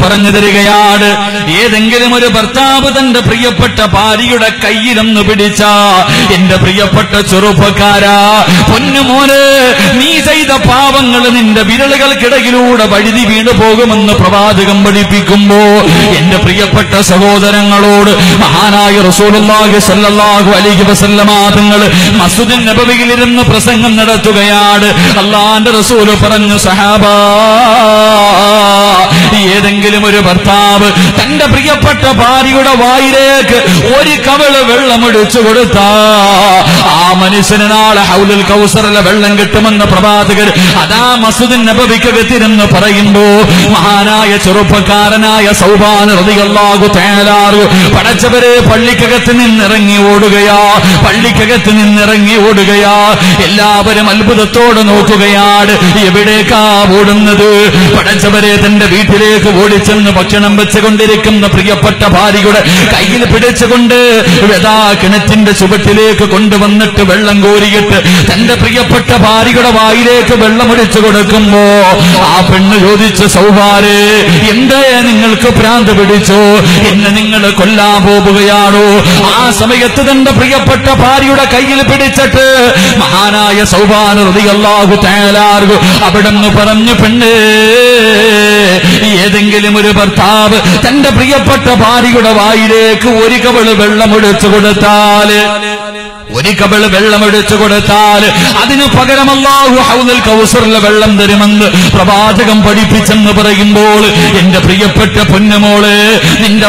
പറഞ്ഞു തരികയാണ്. ഏതെങ്കിലും ഒരു ഭർത്താവ് തന്റെ പ്രിയപ്പെട്ട ഭാര്യയുടെ കയ്യിലൊന്ന് പിടിച്ച, എന്റെ പ്രിയപ്പെട്ട ചെറുപ്പക്കാരാ, പൊന്നുമോനെ, നീ ചെയ്ത പാവങ്ങൾ നിന്റെ വിരലുകൾക്കിടയിലൂടെ വഴുതി വീണു പോകുമെന്ന് പ്രവാചകം പഠിപ്പിക്കുമ്പോ, എന്റെ പ്രിയപ്പെട്ട സഹോദരങ്ങളോട് മഹാനായ റസൂലുള്ളാഹി സ്വല്ലല്ലാഹു അലൈഹി വസല്ലമ തങ്ങൾ മസ്ജിദുൻ നബവിയിലിരുന്ന് പ്രസംഗം നടത്തുകയാണ്. അല്ലാഹുവിന്റെ റസൂൽ പറഞ്ഞു, സഹാബാ, ഏതെങ്കിലും ഒരു ഭർത്താവ് തന്റെ പ്രിയപ്പെട്ട ഭാര്യയുടെ വായിലേക്ക് ഒരു കവിള് വെള്ളമൊഴിച്ചു കൊടുത്താ, ആ മനുഷ്യന് നാളെ ഹൗലുൽ കൗസറിലെ വെള്ളം കിട്ടുമെന്ന് പ്രവാചകർ അതാ മസ്ജിദുൻ നബവിക്കകത്തിരുന്ന് പറയുമ്പോ, മഹാനായ ചെറുപ്പക്കാരനായ സൗബാൻ റളിയല്ലാഹു തആല പടച്ചവരെ പള്ളിക്കകത്ത് നിന്നിറങ്ങി ഓടുകയാ. എല്ലാവരും അത്ഭുതത്തോടെ നോക്കുകയാണ്, എവിടേക്കാ ഓടുന്നത്? പടച്ചവരെ തന്റെ വീട്ടിലേക്ക് ഓടിച്ചെന്ന് ഭക്ഷണം വെച്ചുകൊണ്ടിരിക്കുന്ന പ്രിയപ്പെട്ട ഭാര്യയുടെ കയ്യിൽ പിടിച്ചുകൊണ്ട് വെതാ കിണറ്റിന്റെ ചുവട്ടിലേക്ക് കൊണ്ടുവന്നിട്ട് വെള്ളം കോരിയിട്ട് തന്റെ പ്രിയപ്പെട്ട ഭാര്യയുടെ വായിലേക്ക് വെള്ളമൊഴിച്ചു കൊടുക്കുമ്പോ ആ പെണ്ണ് ചോദിച്ചു, സൗഹാരെ, എന്തേ നിങ്ങൾക്ക് ഭ്രാന്ത് പിടിച്ചോ? എന്നെ നിങ്ങൾ കൊല്ലാൻ പോവുകയാണോ? ആ സമയത്ത് തന്റെ പ്രിയപ്പെട്ട ഭാര്യയുടെ കയ്യിൽ പിടിച്ചിട്ട് മഹാനായ സൗബാൻ റളിയല്ലാഹു തആല അവിടെന്ന് പറഞ്ഞു, പെണ്ണേ, ഏതെങ്കിലും ഒരു ഭർത്താവ് തന്റെ പ്രിയപ്പെട്ട ഭാര്യയുടെ വായിലേക്ക് ഒരു കവിള് വെള്ളമൊഴിച്ചു കൊടുത്താൽ അതിന് പകരം അല്ലാഹു ഹൗദുൽ കൗസറിലെ വെള്ളം തരുമെന്ന് പ്രവാചകം പഠിപ്പിച്ചെന്ന് പറയുമ്പോൾ, എന്റെ പ്രിയപ്പെട്ട പൊന്നുമോളെ, നിന്റെ